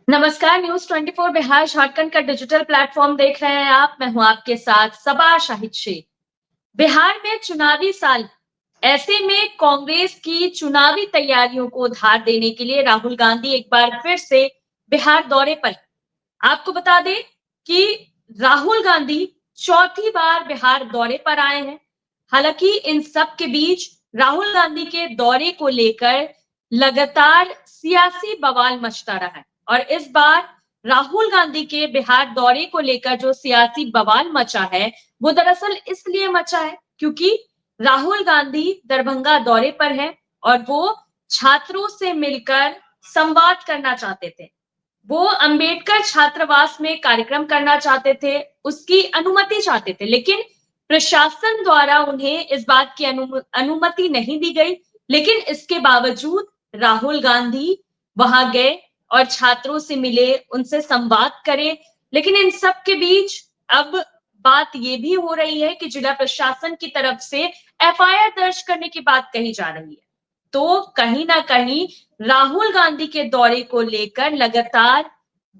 नमस्कार। न्यूज 24 बिहार झारखंड का digital platform देख रहे हैं आप। मैं हूं आपके साथ सबा शाहिद शेख। बिहार में चुनावी साल, ऐसे में कांग्रेस की चुनावी तैयारियों को धार देने के लिए राहुल गांधी एक बार फिर से बिहार दौरे पर। आपको बता दें कि राहुल गांधी चौथी बार बिहार दौरे पर आए हैं। हालांकि इन सब के बीच राहुल गांधी के दौरे को लेकर लगातार सियासी बवाल मचता रहा है और इस बार राहुल गांधी के बिहार दौरे को लेकर जो सियासी बवाल मचा है वो दरअसल इसलिए मचा है क्योंकि राहुल गांधी दरभंगा दौरे पर है और वो छात्रों से मिलकर संवाद करना चाहते थे। वो अंबेडकर छात्रावास में कार्यक्रम करना चाहते थे, उसकी अनुमति चाहते थे, लेकिन प्रशासन द्वारा उन्हें इस बात की अनुमति नहीं दी गई। लेकिन इसके बावजूद राहुल गांधी वहां गए और छात्रों से मिले, उनसे संवाद करे। लेकिन इन सब के बीच अब बात ये भी हो रही है कि जिला प्रशासन की तरफ से एफआईआर दर्ज करने की बात कही जा रही है। तो कहीं ना कहीं राहुल गांधी के दौरे को लेकर लगातार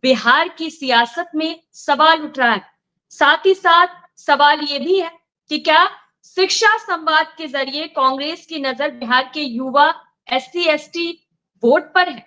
बिहार की सियासत में सवाल उठ रहा है। साथ ही साथ सवाल ये भी है कि क्या शिक्षा संवाद के जरिए कांग्रेस की नजर बिहार के युवा एससी/एसटी वोट पर है।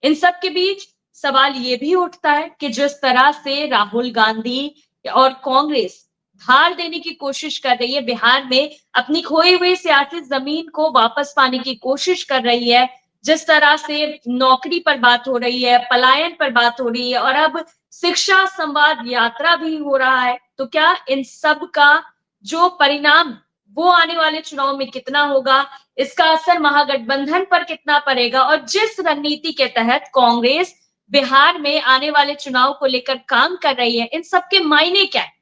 इन सब के बीच सवाल ये भी उठता है कि जिस तरह से राहुल गांधी और कांग्रेस धार देने की कोशिश कर रही है, बिहार में अपनी खोई हुई सियासी जमीन को वापस पाने की कोशिश कर रही है, जिस तरह से नौकरी पर बात हो रही है, पलायन पर बात हो रही है और अब शिक्षा संवाद यात्रा भी हो रहा है, तो क्या इन सब का जो परिणाम वो आने वाले चुनाव में कितना होगा, इसका असर महागठबंधन पर कितना पड़ेगा और जिस रणनीति के तहत कांग्रेस बिहार में आने वाले चुनाव को लेकर काम कर रही है, इन सबके मायने क्या है।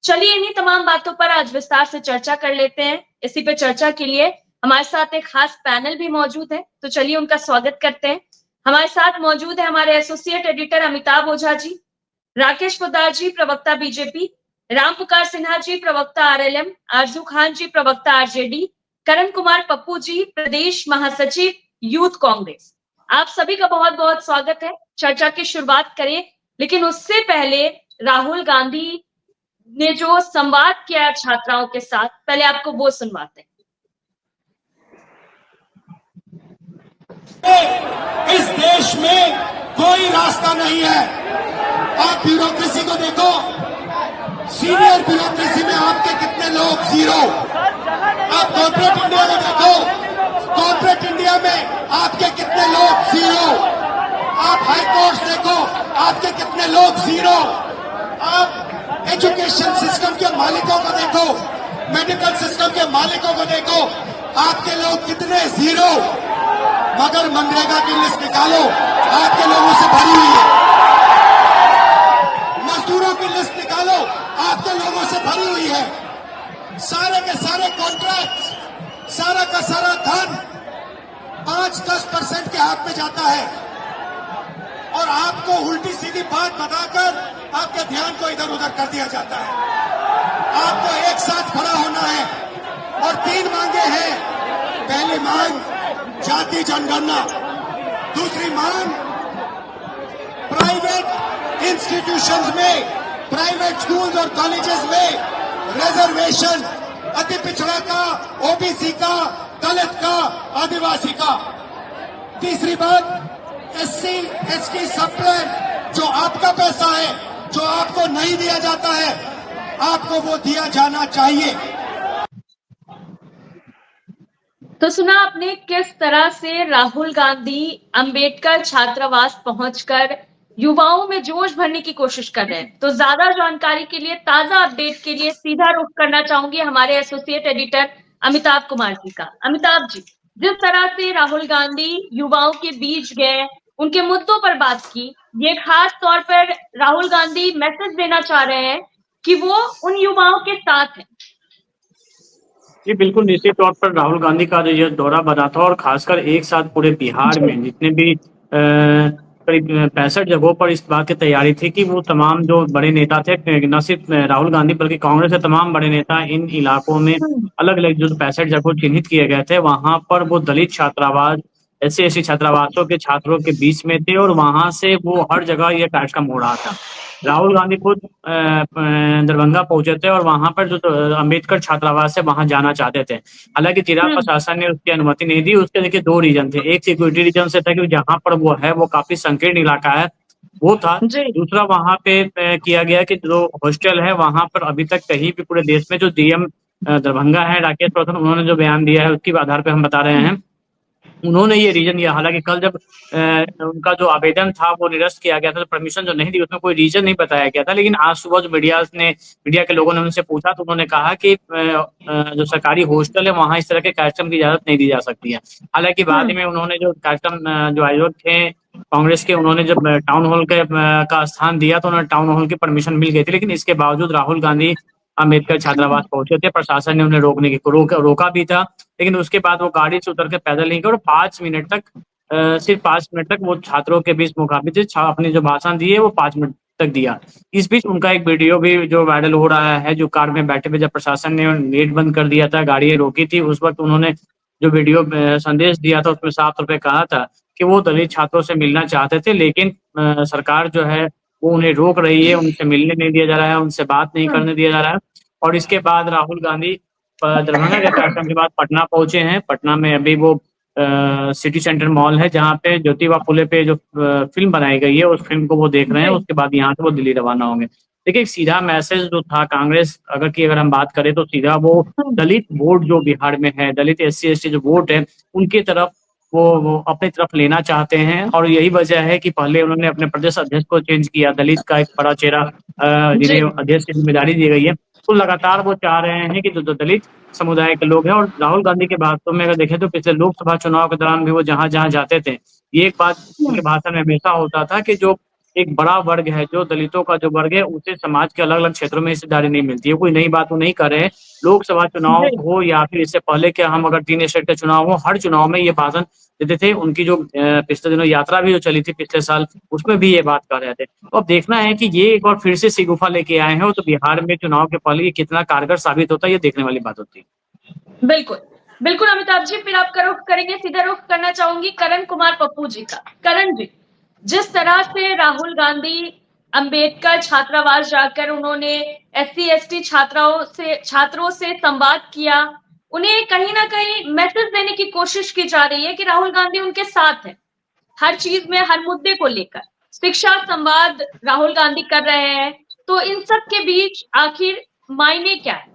चलिए इन्हीं तमाम बातों पर आज विस्तार से चर्चा कर लेते हैं। इसी पे चर्चा के लिए हमारे साथ एक खास पैनल भी मौजूद है, तो चलिए उनका स्वागत करते हैं। हमारे साथ मौजूद है हमारे एसोसिएट एडिटर अमिताभ ओझा जी, राकेश पोद्दार जी प्रवक्ता बीजेपी, राम पुकार सिन्हा जी प्रवक्ता आरएलएम, आरजू खान जी प्रवक्ता आरजेडी, करण कुमार पप्पू जी प्रदेश महासचिव यूथ कांग्रेस। आप सभी का बहुत बहुत स्वागत है। चर्चा की शुरुआत करें, लेकिन उससे पहले राहुल गांधी ने जो संवाद किया छात्राओं के साथ, पहले आपको वो सुनवाते हैं। इस देश में कोई रास्ता नहीं है। आप ब्यूरोक्रेसी को देखो, सीनियर ब्यूरोक्रेसी में आपके कितने लोग, जीरो। आप कॉर्पोरेट इंडिया में देखो, कॉर्पोरेट इंडिया में आपके कितने लोग, जीरो। आप हाई कोर्ट देखो, आपके कितने लोग, जीरो। आप एजुकेशन सिस्टम के मालिकों को देखो, मेडिकल सिस्टम के मालिकों को देखो, आपके लोग कितने, जीरो। मगर मनरेगा की लिस्ट निकालो, आपके लोगों से भरी हुई है। मजदूरों की लिस्ट निकालो, आपके लोगों से भरी हुई है। सारे के सारे कॉन्ट्रैक्ट, सारा का सारा धन 5-10% के हाथ में जाता है और आपको उल्टी सीधी बात बताकर आपके ध्यान को इधर उधर कर दिया जाता है। आपको एक साथ खड़ा होना है और 3 मांगे हैं। पहली मांग जाति जनगणना, दूसरी मांग प्राइवेट इंस्टीट्यूशंस में, प्राइवेट स्कूल्स और कॉलेजेस में रिजर्वेशन, अति पिछड़ा का, ओबीसी का, दलित का, आदिवासी का। तीसरी बात एससी/एसटी सब प्लान, जो आपका पैसा है, जो आपको नहीं दिया जाता है, आपको वो दिया जाना चाहिए। तो सुना आपने किस तरह से राहुल गांधी अंबेडकर छात्रावास पहुंचकर युवाओं में जोश भरने की कोशिश कर रहे हैं। तो ज्यादा जानकारी के लिए, ताजा अपडेट के लिए सीधा रुख करना चाहूंगी हमारे एसोसिएट एडिटर अमिताभ कुमार जी का। अमिताभ जी, जिस तरह से राहुल गांधी युवाओं के बीच गए, उनके मुद्दों पर बात की, ये खास तौर पर राहुल गांधी मैसेज देना चाह रहे हैं कि वो उन युवाओं के साथ हैं। जी बिल्कुल, निश्चित तौर पर राहुल गांधी का जो यह दौरा बना था और खासकर एक साथ पूरे बिहार में जितने भी करीब 65 जगहों पर इस बात की तैयारी थी कि वो तमाम जो बड़े नेता थे, न सिर्फ राहुल गांधी बल्कि कांग्रेस के तमाम बड़े नेता इन इलाकों में अलग अलग जो 65 जगहों चिन्हित किए गए थे, वहां पर वो दलित छात्रावास SC/ST छात्रावासों के छात्रों के बीच में थे और वहां से वो हर जगह ये कार्यक्रम हो रहा था। राहुल गांधी खुद दरभंगा पहुंचे थे और वहां पर जो अम्बेडकर छात्रावास है वहां जाना चाहते थे। हालांकि जिला हम्म। प्रशासन ने उसकी अनुमति नहीं दी। उसके देखिए 2 रीजन थे। एक सिक्योरिटी रीजन से था कि जहां पर वो है वो काफी संकीर्ण इलाका है, वो था। जी। दूसरा वहां पे किया गया कि जो हॉस्टल है वहां पर अभी तक कहीं भी पूरे देश में जो डीएम दरभंगा है राकेश रोशन, उन्होंने जो बयान दिया है उसके आधार पे हम बता रहे हैं, उन्होंने ये रीजन दिया। हालांकि कल जब उनका जो आवेदन था वो निरस्त किया गया था, तो परमिशन जो नहीं दी उसमें कोई रीजन नहीं बताया गया था। लेकिन आज सुबह जो मीडिया के लोगों ने उनसे पूछा तो उन्होंने कहा कि जो सरकारी हॉस्टल है वहां इस तरह के कार्यक्रम की इजाजत नहीं दी जा सकती है। हालांकि बाद में उन्होंने जो कार्यक्रम जो आयोजक थे कांग्रेस के, उन्होंने जब टाउन हॉल का स्थान दिया तो उन्होंने टाउन हॉल की परमिशन मिल गई थी। लेकिन इसके बावजूद राहुल गांधी अम्बेडकर छात्रावास पहुंचे थे। प्रशासन ने उन्हें रोकने की रोका भी था, लेकिन उसके बाद वो गाड़ी से उतर के पैदल नहीं गए और 5 मिनट तक सिर्फ 5 मिनट तक वो छात्रों के बीच मुखातिब थे। अपने जो भाषण दिए वो 5 मिनट तक दिया। इस बीच उनका एक वीडियो भी जो वायरल हो रहा है, जो कार में बैठे हुए जब प्रशासन ने गेट बंद कर दिया था, गाड़ियां रोकी थी, उस वक्त उन्होंने जो वीडियो संदेश दिया था उसमें साफ तौर पे कहा था कि वो दलित छात्रों से मिलना चाहते थे, लेकिन सरकार जो है वो उन्हें रोक रही है, उनसे मिलने नहीं दिया जा रहा है, उनसे बात नहीं करने दिया जा रहा है। और इसके बाद राहुल गांधी दरभंगा के कार्यक्रम के बाद पटना पहुंचे हैं। पटना में अभी वो सिटी सेंटर मॉल है जहाँ पे ज्योतिबा फुले पे जो फिल्म बनाई गई है उस फिल्म को वो देख रहे हैं। जी। उसके बाद यहाँ से वो दिल्ली रवाना होंगे। देखिए एक सीधा मैसेज जो था कांग्रेस अगर हम बात करें तो सीधा वो दलित वोट जो बिहार में है, दलित SC/ST जो वोट है उनकी तरफ वो अपनी तरफ लेना चाहते हैं। और यही वजह है कि पहले उन्होंने अपने प्रदेश अध्यक्ष को चेंज किया, दलित का एक बड़ा चेहरा जी। जिन्हें अध्यक्ष की जिम्मेदारी दी गई है। तो लगातार वो चाह रहे हैं कि जो दलित समुदाय के लोग हैं, और राहुल गांधी के भाषणों में अगर देखें तो पिछले लोकसभा चुनाव के दौरान भी वो जहां जहां जाते थे ये एक बात उनके भाषण में हमेशा होता था कि जो एक बड़ा वर्ग है, जो दलितों का जो वर्ग है, उसे समाज के अलग अलग क्षेत्रों में हिस्सेदारी नहीं मिलती है। कोई नई बात वो नहीं कर रहे हैं। लोकसभा चुनाव जी। हो या फिर इससे पहले के हम अगर 3 स्टेट के चुनाव हो, हर चुनाव में ये भाषण देते थे। उनकी जो पिछले दिनों यात्रा भी जो चली थी पिछले साल, उसमें भी ये बात कर रहे थे। तो अब देखना है कि ये एक बार फिर से शिगुफा लेके आए हैं तो बिहार में चुनाव के पहले ये कितना कारगर साबित होता है, ये देखने वाली बात होती है। बिल्कुल। बिल्कुल अमिताभ जी, फिर आपका रुख करेंगे, सीधा रुख करना चाहूंगी करण कुमार पप्पू जी का। करण जी, जिस तरह से राहुल गांधी अंबेडकर छात्रावास जाकर उन्होंने SC/ST छात्रों से संवाद किया, उन्हें कहीं ना कहीं मैसेज देने की कोशिश की जा रही है कि राहुल गांधी उनके साथ है हर चीज में, हर मुद्दे को लेकर। शिक्षा संवाद राहुल गांधी कर रहे हैं, तो इन सब के बीच आखिर मायने क्या है?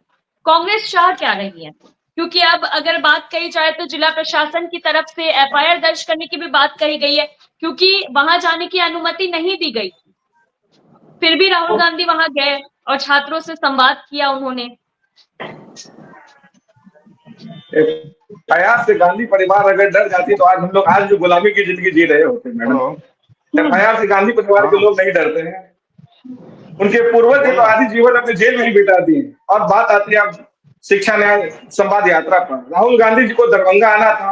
कांग्रेस चाह क्या रही है? क्योंकि अब अगर बात कही जाए तो जिला प्रशासन की तरफ से FIR दर्ज करने की भी बात कही गई है, क्योंकि वहां जाने की अनुमति नहीं दी गई। फिर भी राहुल गांधी वहां गए और छात्रों से संवाद किया उन्होंने। FIR से गांधी परिवार अगर डर जाती तो आज हम लोग आज जो गुलामी की जिंदगी जी रहे होते मैडम। FIR से गांधी परिवार के लोग नहीं डरते हैं। उनके पूर्वज ने तो आधी जीवन अपने जेल में ही बिता दिए। और बात आती है अब शिक्षा न्याय संवाद यात्रा पर। राहुल गांधी जी को दरभंगा आना था,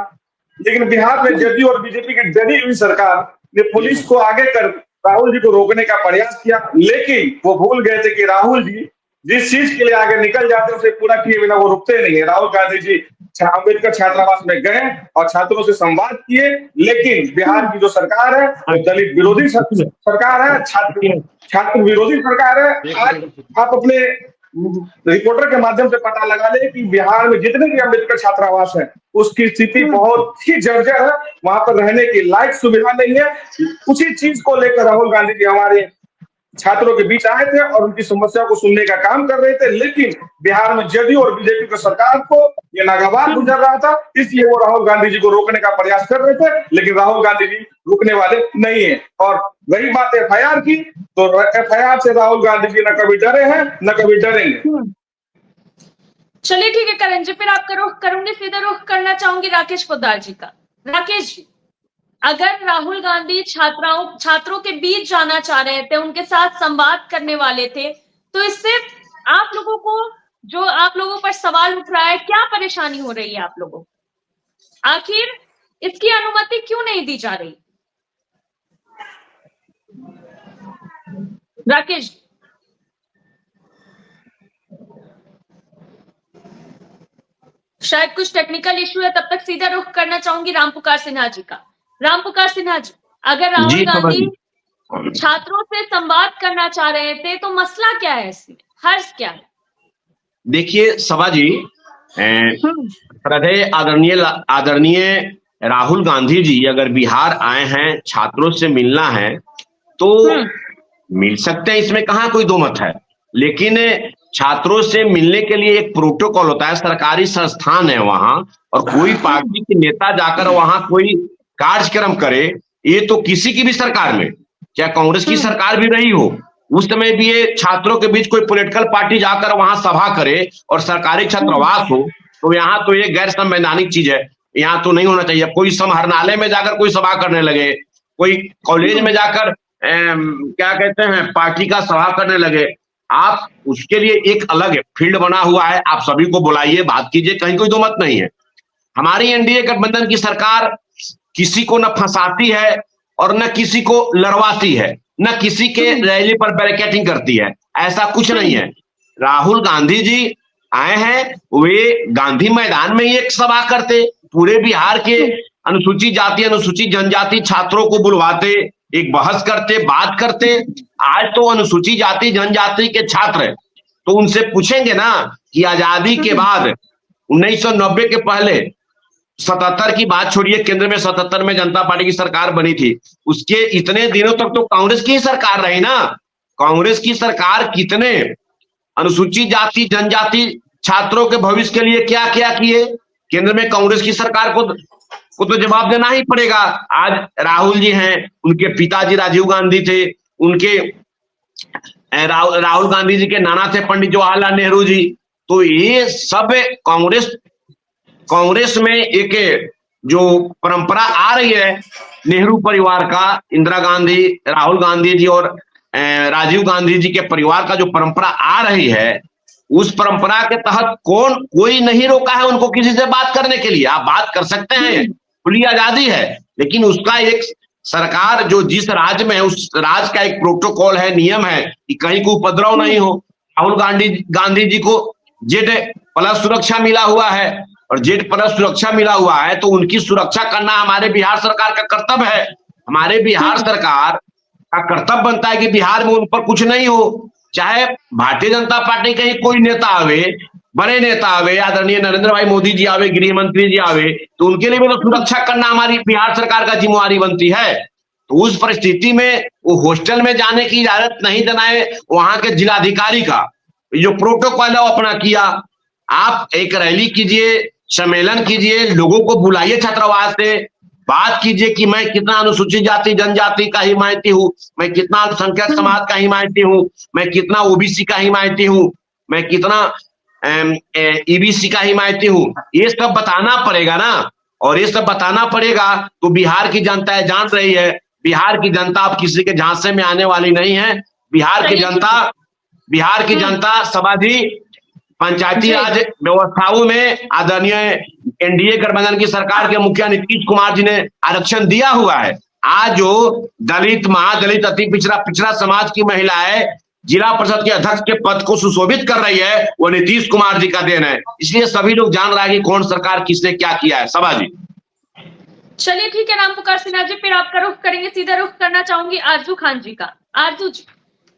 लेकिन बिहार में जदयू और बीजेपी की डरी हुई सरकार ने पुलिस को आगे कर राहुल जी को रोकने का प्रयास किया। लेकिन वो भूल गए थे कि राहुल जी जिस चीज के लिए आगे निकल जाते हैं उसे पूरा किए बिना वो रुकते नहीं है। राहुल गांधी जी अम्बेडकर छात्रावास में गए और छात्रों से संवाद किए, लेकिन बिहार की जो सरकार है वो दलित विरोधी सरकार है, छात्र विरोधी सरकार है। आज आप अपने रिपोर्टर के माध्यम से पता लगा ले कि बिहार में जितने भी अम्बेडकर छात्रावास है उसकी स्थिति बहुत ही जर्जर है। वहां पर रहने की लायक सुविधा नहीं है। उसी चीज को लेकर राहुल गांधी जी हमारे छात्रों के बीच आए थे और उनकी समस्या को सुनने का काम कर रहे थे। लेकिन बिहार में जदयू और बीजेपी की सरकार को यह नागवार गुजर रहा था, इसलिए वो राहुल गांधी जी को रोकने का प्रयास कर रहे थे। लेकिन राहुल गांधी जी रुकने वाले नहीं है। और रही बात FIR की, तो FIR से राहुल गांधी जी न कभी डरे हैं न कभी डरेंगे। चलिए ठीक है करण जी, फिर आपका रुख करूंगी, सीधा रुख करना चाहूंगी राकेश पोद्दार जी का। राकेश जी, अगर राहुल गांधी छात्रों के बीच जाना चाह रहे थे, उनके साथ संवाद करने वाले थे, तो इससे आप लोगों को, जो आप लोगों पर सवाल उठ रहा है, क्या परेशानी हो रही है आप लोगों को? आखिर इसकी अनुमति क्यों नहीं दी जा रही? राकेश जी। शायद कुछ टेक्निकल इश्यू है, तब तक सीधा रुख करना चाहूंगी रामपुकार सिन्हा जी का। रामपुकार सिन्हा जी, अगर राहुल गांधी छात्रों से संवाद करना चाह रहे थे तो मसला क्या है इसमें, हर्ष क्या है? देखिए सभा जी, श्रद्धेय आदरणीय राहुल गांधी जी अगर बिहार आए हैं, छात्रों से मिलना है तो मिल सकते हैं, इसमें कहाँ कोई दो मत है। लेकिन छात्रों से मिलने के लिए एक प्रोटोकॉल होता है, सरकारी संस्थान है वहां, और कोई पार्टी के नेता जाकर वहां कोई कार्यक्रम करे, ये तो किसी की भी सरकार में, चाहे कांग्रेस की सरकार भी रही हो, उस समय भी ये छात्रों के बीच कोई पॉलिटिकल पार्टी जाकर वहां सभा करे और सरकारी छात्रावास हो, तो यहाँ तो ये गैर संवैधानिक चीज है, यहाँ तो नहीं होना चाहिए। कोई समाहरणालय में जाकर कोई सभा करने लगे, कोई कॉलेज में जाकर क्या कहते हैं पार्टी का सभा करने लगे, आप उसके लिए एक अलग फील्ड बना हुआ है, आप सभी को बुलाइए, बात कीजिए, कहीं कोई दो मत नहीं है। हमारी एनडीए गठबंधन की सरकार किसी को न फंसाती है और न किसी को लड़वाती है, न किसी के रैली पर बैरिकेडिंग करती है, ऐसा कुछ नहीं है। राहुल गांधी जी आए हैं, वे गांधी मैदान में ही एक सभा करते, पूरे बिहार के अनुसूचित जाति अनुसूचित जनजाति छात्रों को बुलवाते, एक बहस करते, बात करते। आज तो अनुसूचित जाति जनजाति के छात्र तो उनसे पूछेंगे ना कि आजादी के बाद 1990 के पहले 77 की बात छोड़िए, केंद्र में 77 में जनता पार्टी की सरकार बनी थी, उसके इतने दिनों तक तो कांग्रेस की सरकार रही ना। कांग्रेस की सरकार कितने अनुसूचित जाति जनजाति छात्रों के भविष्य के लिए क्या क्या किए, केंद्र में कांग्रेस की सरकार को तो जवाब देना ही पड़ेगा। आज राहुल जी हैं, उनके पिताजी राजीव गांधी थे, उनके राहुल गांधी जी के नाना थे पंडित जवाहरलाल नेहरू जी। तो ये सब कांग्रेस में एक जो परंपरा आ रही है नेहरू परिवार का, इंदिरा गांधी, राहुल गांधी जी और राजीव गांधी जी के परिवार का जो परंपरा आ रही है, उस परंपरा के तहत कोई नहीं रोका है उनको किसी से बात करने के लिए। आप बात कर सकते हैं, खुली आजादी है, लेकिन उसका एक सरकार जो जिस राज्य में है उस राज्य का एक प्रोटोकॉल है, नियम है कि कहीं कोई उपद्रव नहीं हो। राहुल गांधी जी को Z+ सुरक्षा मिला हुआ है, और Z+ सुरक्षा मिला हुआ है तो उनकी सुरक्षा करना हमारे बिहार सरकार का कर्तव्य है। हमारे बिहार सरकार का कर्तव्य बनता है कि बिहार में उन पर कुछ नहीं हो, चाहे भारतीय जनता पार्टी के ही कोई नेता आवे, बड़े नेता आवे, आदरणीय नरेंद्र भाई मोदी जी आवे, गृह मंत्री जी आवे, तो उनके लिए भी तो सुरक्षा करना हमारी बिहार सरकार का जिम्मेवारी बनती है। तो उस परिस्थिति में वो हॉस्टल में जाने की इजाजत नहीं देना है वहां के जिलाधिकारी का, जो प्रोटोकॉल है वो अपना किया। आप एक रैली कीजिए, सम्मेलन कीजिए, लोगों को बुलाइए छात्रावास से, बात कीजिए कि मैं कितना अनुसूचित जाति जनजाति का हिमायती हूँ, मैं कितना अल्पसंख्यक समाज का हिमायती हूँ, मैं कितना ओबीसी का हिमायती हूँ, मैं कितना ईबीसी का हिमायती हूँ, ये सब बताना पड़ेगा ना। और ये सब बताना पड़ेगा तो बिहार की जनता जान रही है, बिहार की जनता अब किसी के झांसे में आने वाली नहीं है। बिहार की जनता समाजी पंचायती राज व्यवस्थाओं में आदरणीय एनडीए गठबंधन की सरकार के मुखिया नीतीश कुमार जी ने आरक्षण दिया हुआ है। आज जो दलित, महादलित, अति पिछड़ा समाज की महिलाएं जिला परिषद के अध्यक्ष के पद को सुशोभित कर रही है, वो नीतीश कुमार जी का देन है। इसलिए सभी लोग जान रहा है कि कौन सरकार किसने क्या किया है। सभा जी चलिए ठीक है रामपुकार सिन्हा जी, फिर आपका रुख करेंगे, सीधा रुख करना चाहूंगी आरजू खान जी का। आरजू जी,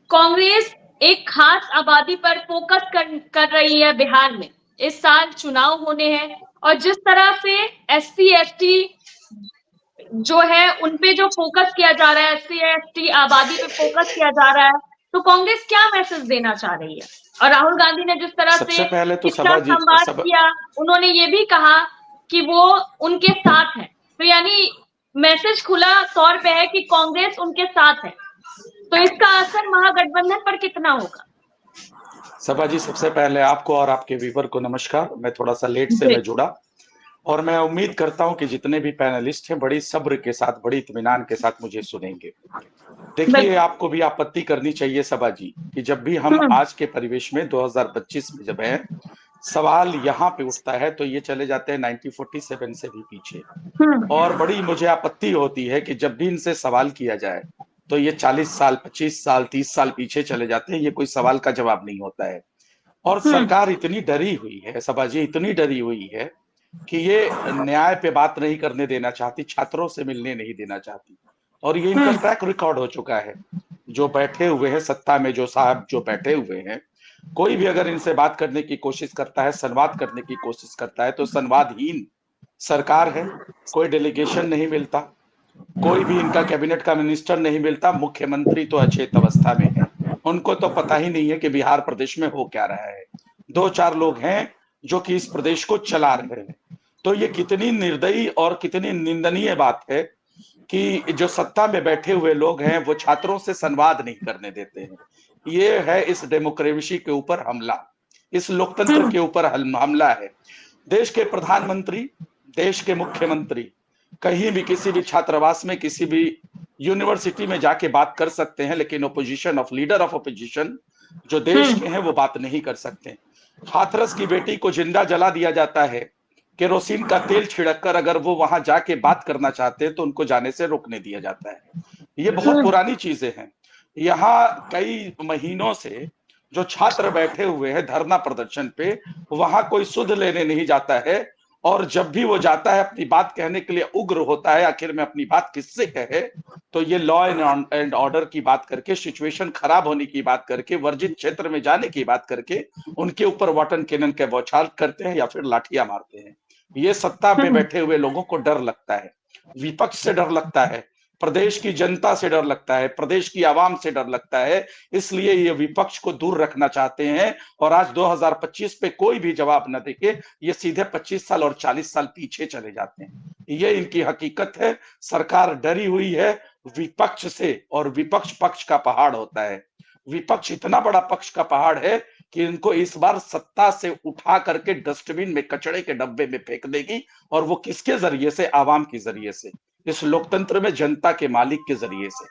कांग्रेस एक खास आबादी पर फोकस कर रही है बिहार में, इस साल चुनाव होने हैं, और जिस तरह से SC ST जो है उनपे जो फोकस किया जा रहा है, SC ST आबादी पे फोकस किया जा रहा है, तो कांग्रेस क्या मैसेज देना चाह रही है? और राहुल गांधी ने जिस तरह से पहले तो संवाद किया, उन्होंने ये भी कहा कि वो उनके साथ है, तो यानी मैसेज खुला तौर पे है कि कांग्रेस उनके साथ है, तो इसका असर महागठबंधन पर कितना होगा? सभा जी, सबसे पहले आपको और आपके व्यूवर को नमस्कार। मैं थोड़ा सा लेट से मैं जुड़ा, और मैं उम्मीद करता हूं कि जितने भी पैनलिस्ट हैं बड़ी सब्र के साथ, बड़ी इत्मीनान के साथ मुझे सुनेंगे। देखिए, आपको भी आपत्ति करनी चाहिए सभा जी कि जब भी हम आज के परिवेश में 2025 में जब है सवाल यहाँ पे उठता है तो ये चले जाते हैं 1947 से भी पीछे, और बड़ी मुझे आपत्ति होती है कि जब भी इनसे सवाल किया जाए तो ये 40 साल, 25 साल, 30 साल पीछे चले जाते हैं, ये कोई सवाल का जवाब नहीं होता है। और सरकार इतनी डरी हुई है, सभाजी इतनी डरी हुई है कि ये न्याय पे बात नहीं करने देना चाहती, छात्रों से मिलने नहीं देना चाहती। और ये इनका ट्रैक रिकॉर्ड हो चुका है। जो बैठे हुए हैं सत्ता में, जो साहब जो बैठे हुए हैं, कोई भी अगर इनसे बात करने की कोशिश करता है, संवाद करने की कोशिश करता है, तो संवादहीन सरकार है। कोई डेलीगेशन नहीं मिलता, कोई भी इनका कैबिनेट का मिनिस्टर नहीं मिलता। मुख्यमंत्री तो अचेत अवस्था में है, उनको तो पता ही नहीं है कि बिहार प्रदेश में हो क्या रहा है। 2-4 लोग हैं जो कि इस प्रदेश को चला रहे हैं। तो ये कितनी निर्दयी और कितनी निंदनीय बात है कि जो सत्ता में बैठे हुए लोग हैं वो छात्रों से संवाद नहीं करने देते हैं। ये है इस डेमोक्रेसी के ऊपर हमला, इस लोकतंत्र के ऊपर हमला है। देश के प्रधानमंत्री, देश के मुख्यमंत्री कहीं भी किसी भी छात्रावास में, किसी भी यूनिवर्सिटी में जाके बात कर सकते हैं, लेकिन लीडर ऑफ अपोजिशन जो देश के हैं वो बात नहीं कर सकते। हाथरस की बेटी को जिंदा जला दिया जाता है, केरोसिन का तेल छिड़ककर अगर वो वहां जाके बात करना चाहते हैं तो उनको जाने से रोकने दिया जाता है। ये बहुत पुरानी चीजें हैं। यहाँ कई महीनों से जो छात्र बैठे हुए हैं धरना प्रदर्शन पे, वहां कोई सुध लेने नहीं जाता है, और जब भी वो जाता है अपनी बात कहने के लिए उग्र होता है, आखिर में अपनी बात किससे कहे, तो ये लॉ एंड ऑर्डर की बात करके, सिचुएशन खराब होने की बात करके, वर्जित क्षेत्र में जाने की बात करके उनके ऊपर वाटर कैनन के बौछार करते हैं या फिर लाठियां मारते हैं। ये सत्ता में बैठे हुए लोगों को डर लगता है, विपक्ष से डर लगता है, प्रदेश की जनता से डर लगता है, प्रदेश की आवाम से डर लगता है। इसलिए ये विपक्ष को दूर रखना चाहते हैं, और आज 2025 पे कोई भी जवाब न देके ये सीधे 25 साल और 40 साल पीछे चले जाते हैं। ये इनकी हकीकत है। सरकार डरी हुई है विपक्ष से, और विपक्ष पक्ष का पहाड़ होता है। विपक्ष इतना बड़ा पक्ष का पहाड़ है कि इनको इस बार सत्ता से उठा करके डस्टबिन में, कचड़े के डब्बे में फेंक देगी, और वो किसके जरिए से? आवाम के जरिए से, इस लोकतंत्र में जनता के मालिक के जरिए से।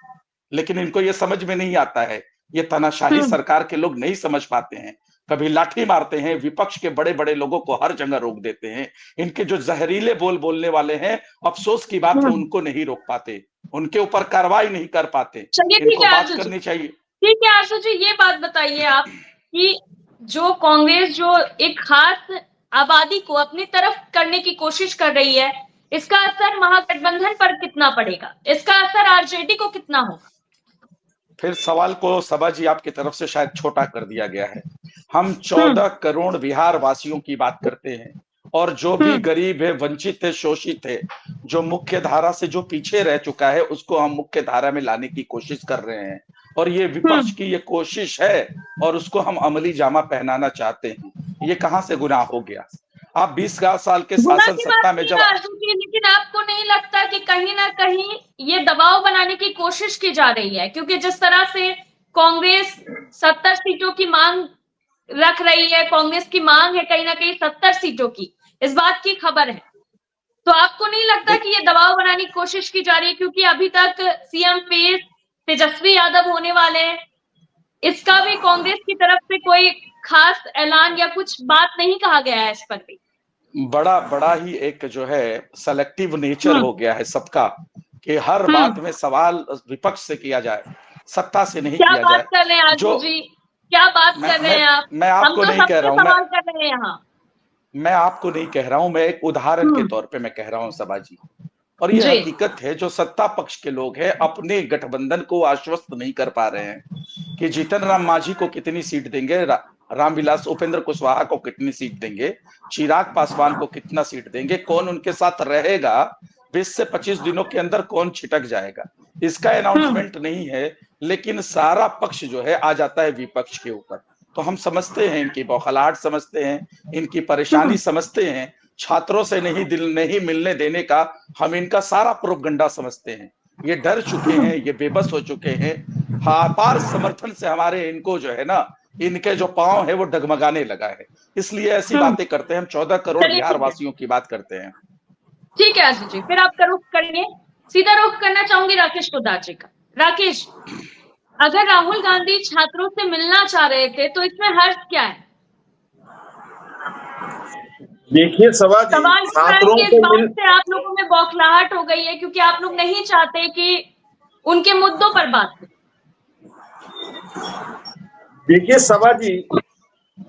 लेकिन इनको ये समझ में नहीं आता है, ये तानाशाही सरकार के लोग नहीं समझ पाते हैं। कभी लाठी मारते हैं, विपक्ष के बड़े बड़े लोगों को हर जगह रोक देते हैं। इनके जो जहरीले बोल बोलने वाले हैं, अफसोस की बात है उनको नहीं रोक पाते, उनके ऊपर कार्रवाई नहीं कर पाते। इनको बात करनी चाहिए। ठीक है आशु जी, ये बात बताइए आप कि जो कांग्रेस जो एक खास आबादी को अपनी तरफ करने की कोशिश कर रही है, इसका असर महागठबंधन पर कितना पड़ेगा? इसका असर आरजेडी को कितना होगा? फिर सवाल को सभा जी आपकी तरफ से शायद छोटा कर दिया गया है। हम 14 करोड़ बिहार वासियों की बात करते हैं, और जो भी गरीब है, वंचित है, शोषित है, जो मुख्य धारा से जो पीछे रह चुका है, उसको हम मुख्य धारा में लाने की कोशिश कर रहे हैं। और ये विपक्ष की ये कोशिश है, और उसको हम अमली जामा पहनाना चाहते हैं। ये कहां से गुनाह हो गया? आप 20 साल के शासन सत्ता में जब, लेकिन आपको नहीं लगता कि कहीं ना कहीं ये दबाव बनाने की कोशिश की जा रही है? क्योंकि जिस तरह से कांग्रेस 70 सीटों की मांग रख रही है, कांग्रेस की मांग है कहीं ना कहीं 70 सीटों की, इस बात की खबर है। तो आपको नहीं लगता कि ये दबाव बनाने की कोशिश की जा रही है? क्योंकि अभी तक सीएम फेस तेजस्वी यादव होने वाले हैं, इसका भी कांग्रेस की तरफ से कोई खास ऐलान या कुछ बात नहीं कहा गया है इस पर भी। बड़ा ही एक जो है सेलेक्टिव नेचर हो गया है सबका, कि हर बात में सवाल विपक्ष से किया जाए, सत्ता से नहीं किया जाए। क्या बात कर रहे हैं आशु जी? क्या बात कर रहे हैं आप? मैं आपको नहीं कह रहा हूं, सवाल कर रहे हैं यहाँ। मैं आपको नहीं कह रहा हूं, मैं एक उदाहरण के तौर पे मैं कह रहा हूं सभा जी। और ये हकीकत है, जो सत्ता पक्ष के लोग हैं अपने गठबंधन को आश्वस्त नहीं कर पा रहे हैं कि जीतन राम मांझी को कितनी सीट देंगे, रामविलास उपेंद्र कुशवाहा को कितनी सीट देंगे, चिराग पासवान को कितना सीट देंगे, कौन उनके साथ रहेगा, 20 से 25 दिनों के अंदर कौन छिटक जाएगा, इसका अनाउंसमेंट नहीं है। लेकिन सारा पक्ष जो है आ जाता है विपक्ष के ऊपर। तो हम समझते हैं, इनकी बौखलाहट समझते हैं, इनकी परेशानी समझते हैं, छात्रों से नहीं मिलने देने का हम इनका सारा प्रोपगंडा समझते हैं। ये डर चुके हैं, ये बेबस हो चुके हैं। अपार समर्थन से हमारे इनको जो है ना, इनके जो पांव है वो डगमगाने लगा है, इसलिए ऐसी बातें करते हैं। हम 14 करोड़ बिहार वासियों की बात करते हैं। ठीक है आशु जी, फिर आपका रुख करेंगे। सीधा रुख करना चाहूंगी राकेश पोद्दार जी का। राकेश, अगर राहुल गांधी छात्रों से मिलना चाह रहे थे तो इसमें हर्ष क्या है? देखिए सवाल छात्रों से आप लोगों में बौखलाहट हो गई है, क्योंकि आप लोग नहीं चाहते कि उनके मुद्दों पर बात हो। देखिए सभा जी,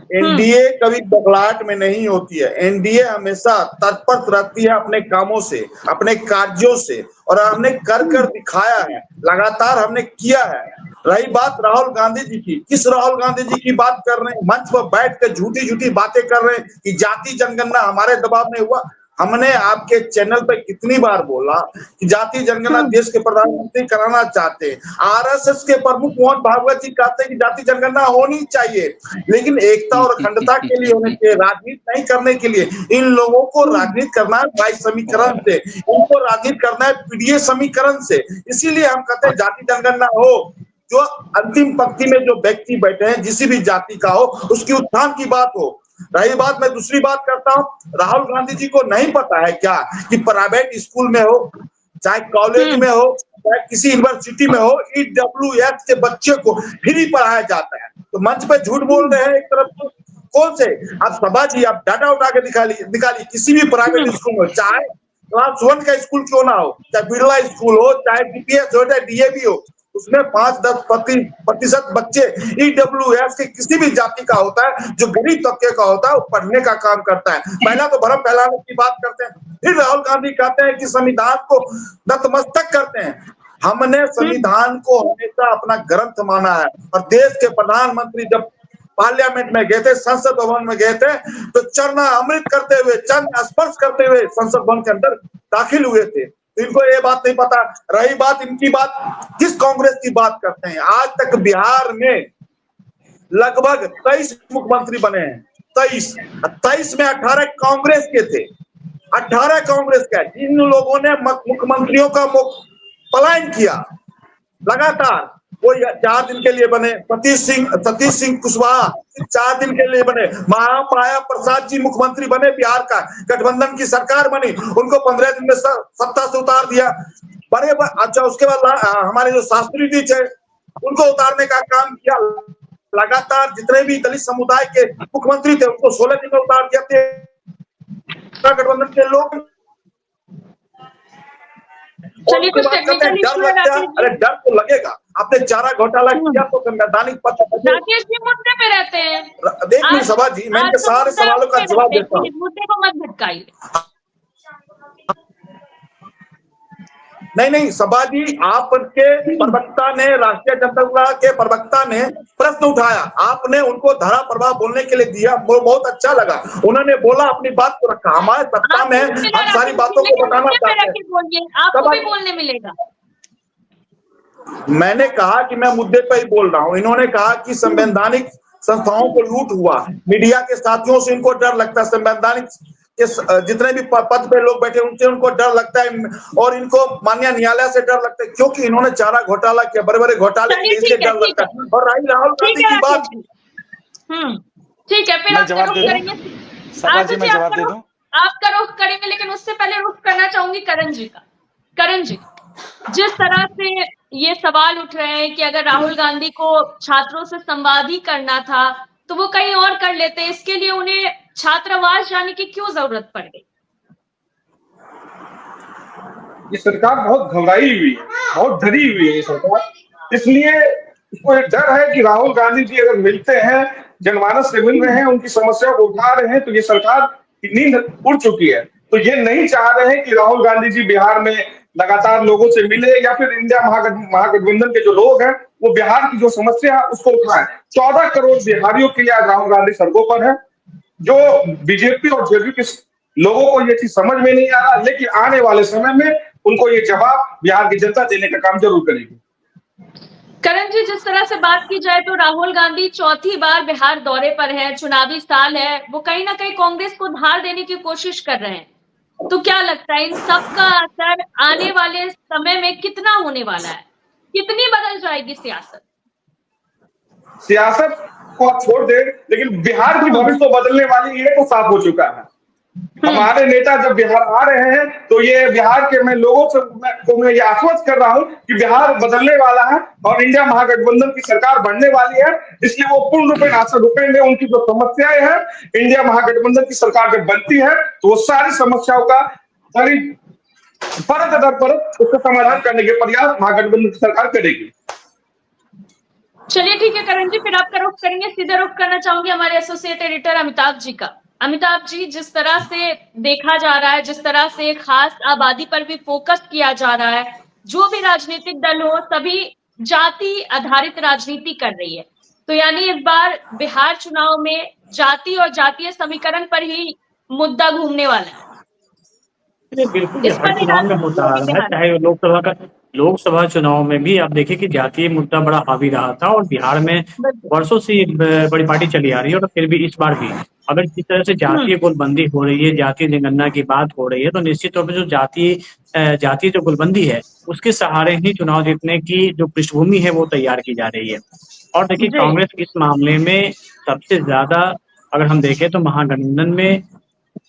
एनडीए कभी बगलाहट में नहीं होती है। एनडीए हमेशा तत्पर रहती है अपने कामों से, अपने कार्यों से, और हमने कर दिखाया है, लगातार हमने किया है। रही बात राहुल गांधी जी की, किस राहुल गांधी जी की बात कर रहे हैं? मंच पर बैठ कर झूठी झूठी बातें कर रहे हैं कि जाति जनगणना हमारे दबाव में हुआ। हमने आपके चैनल पे कितनी बार बोला कि जाति जनगणना देश के प्रधानमंत्री कराना चाहते हैं। आरएसएस के प्रमुख मोहन भागवत जी कहते हैं कि जाति जनगणना होनी चाहिए, लेकिन एकता और अखंडता के लिए होनी चाहिए, राजनीति नहीं करने के लिए। इन लोगों को राजनीति करना है भाई समीकरण से, इनको राजनीति करना है पीडीए समीकरण से। इसीलिए हम कहते हैं जाति जनगणना हो, जो अंतिम पंक्ति में जो व्यक्ति बैठे हैं जिसी भी जाति का हो, उसकी उत्थान की बात हो। रही बात, मैं दूसरी बात करता हूं, राहुल गांधी जी को नहीं पता है क्या कि प्राइवेट स्कूल में हो, चाहे कॉलेज में हो, चाहे किसी यूनिवर्सिटी में हो, ईडब्ल्यूएस के बच्चे को फ्री पढ़ाया जाता है। तो मंच पे झूठ बोल रहे हैं एक तरफ तो। कौन से आप सभा जी, आप डाटा उठा के निकालिए किसी भी प्राइवेट स्कूल में, चाहे क्लास 1 का स्कूल क्यों ना हो, चाहे बिरला स्कूल हो, चाहे डीपीएस हो, चाहे डीएवी हो, उसमें 5-10% बच्चे ईडब्ल्यूएस के किसी भी जाति का होता है, जो गरीब तबके का होता है, वो पढ़ने का काम करता है। पहला तो भरम फैलाने की बात करते हैं, फिर राहुल गांधी कहते हैं कि संविधान को नतमस्तक करते हैं। हमने संविधान को हमेशा अपना ग्रंथ माना है, और देश के प्रधानमंत्री जब पार्लियामेंट में गए थे, संसद भवन में गए थे, तो चरना अमृत करते हुए, चरण स्पर्श करते हुए संसद भवन के अंदर दाखिल हुए थे। इनको ये बात नहीं पता। रही बात इनकी बात, किस कांग्रेस की बात करते हैं? आज तक बिहार में लगभग 23 मुख्यमंत्री बने हैं। 23 में 18 कांग्रेस के थे, 18 कांग्रेस का। जिन लोगों ने मुख्यमंत्रियों का पलायन किया लगातार, वो 4 दिन के लिए बने। सतीश सिंह कुशवाहा 4 दिन के लिए बने। महामाया प्रसाद जी मुख्यमंत्री बने बिहार का, गठबंधन की सरकार बनी, उनको 15 दिन में सत्ता से उतार दिया। अच्छा, उसके बाद हमारे जो शास्त्री जी थे, उनको उतारने का काम किया। लगातार जितने भी दलित समुदाय के मुख्यमंत्री थे, उनको 16 दिन में उतार दिया थे गठबंधन के लोग। चलिए कुछ टेक्निकल इशू है राकेश जी। अरे डर तो लगेगा, आपने चारा घोटाला किया तो संवैधानिक पता। राकेश जी मुद्दे पे रहते हैं। देख ली सभा जी, मैं इनके सारे सवालों का जवाब देता हूँ। मुद्दे को मत भटकाइए। नहीं सभा जी, आपके प्रवक्ता ने, राष्ट्रीय जनता दल के प्रवक्ता ने प्रश्न उठाया, आपने उनको धारा प्रभाव बोलने के लिए दिया, वो बहुत अच्छा लगा। उन्होंने बोला, अपनी बात को रखा। हमारे सत्ता में हम सारी बातों को बताना चाहते हैं, आपको भी बोलने मिलेगा। मैंने कहा कि मैं मुद्दे पर ही बोल रहा हूँ। इन्होंने कहा कि संवैधानिक संस्थाओं को लूट हुआ, मीडिया के साथियों से इनको डर लगता है, संवैधानिक के जितने भी पद पे लोग बैठे उनसे उनको डर लगता है, और इनको माननीय न्यायालय से डर लगता है, क्योंकि इन्होंने चारा घोटाला किया, बड़े बड़े घोटाले किए, इससे डर लगता है। और राहुल गांधी की बात, ठीक है, फिर आप जवाब दे दूं? सभा जी, मैं जवाब दे दूं? आपका रुख करेंगे, लेकिन उससे पहले रुख करना चाहूंगी करण जी का। करण जी, जिस तरह से ये सवाल उठ रहे हैं कि अगर राहुल गांधी को छात्रों से संवाद ही करना था तो वो कहीं और कर लेते, इसके लिए उन्हें छात्रावास जाने की क्यों जरूरत पड़ गई? ये सरकार बहुत घबराई हुई है, बहुत डरी हुई है ये सरकार। इसलिए इसको एक डर है कि राहुल गांधी जी अगर मिलते हैं, जनमानस से मिल रहे हैं, उनकी समस्या को उठा रहे हैं, तो ये सरकार की नींद उड़ चुकी है। तो ये नहीं चाह रहे हैं कि राहुल गांधी जी बिहार में लगातार लोगों से मिले, या फिर इंडिया महागठबंधन के जो लोग हैं वो बिहार की जो समस्या है उसको उठाएं। 14 करोड़ बिहारियों के लिए आज राहुल गांधी सड़कों पर है। जो बीजेपी और जेडीयू के लोगों को ये चीज समझ में नहीं आ रहा, लेकिन आने वाले समय में उनको ये जवाब बिहार की जनता देने का काम जरूर करेगी। करण जी, जिस तरह से बात की जाए तो राहुल गांधी चौथी बार बिहार दौरे पर है, चुनावी साल है, वो कहीं ना कहीं कांग्रेस को धार देने की कोशिश कर रहे हैं। तो क्या लगता है इन सब का असर आने वाले समय में कितना होने वाला है? कितनी बदल जाएगी सियासत? सियासत को आप छोड़ दे, लेकिन बिहार की भविष्य तो बदलने वाली है, तो साफ हो चुका है। हमारे नेता जब बिहार आ रहे हैं तो ये बिहार के मैं लोगों से मैं ये आश्वस्त कर रहा हूं कि बिहार बदलने वाला है और इंडिया महागठबंधन की सरकार बनने वाली है। इसलिए वो पूर्ण रूप से आशा रुकेंगे। उनकी जो समस्याएं हैं, इंडिया महागठबंधन की सरकार जब बनती है तो वो सारी समस्याओं का परत दर परत उसका समाधान करने के प्रयास महागठबंधन की सरकार करेगी। चलिए ठीक है करण जी, फिर आपका रुख करेंगे, सीधे रुख करना चाहूंगी हमारे एसोसिएट एडिटर अमिताभ जी का। अमिताभ जी, जिस तरह से देखा जा रहा है, जिस तरह से खास आबादी पर भी फोकस किया जा रहा है, जो भी राजनीतिक दल हो सभी जाति आधारित राजनीति कर रही है, तो यानी इस बार बिहार चुनाव में जाति और जातीय समीकरण पर ही मुद्दा घूमने वाला है। नहीं, बिल्कुल ये इस हर पर चुनाव में ध्यान होता आ रहा है, बिहार। चाहे वो लोकसभा चुनाव में भी आप देखिए कि जातीय मुद्दा बड़ा हावी रहा था, और बिहार में वर्षों से ये बड़ी पार्टी चली आ रही है, और फिर भी इस बार भी अगर जिस तरह से जातीय गोलबंदी हो रही है, जातीय जनगणना की बात हो रही है, तो निश्चित तौर पर जो जातीय जो गोलबंदी है उसके सहारे ही चुनाव जीतने की जो पृष्ठभूमि है वो तैयार की जा रही है। और देखिए जी। कांग्रेस इस मामले में सबसे ज्यादा अगर हम देखें तो महागठबंधन में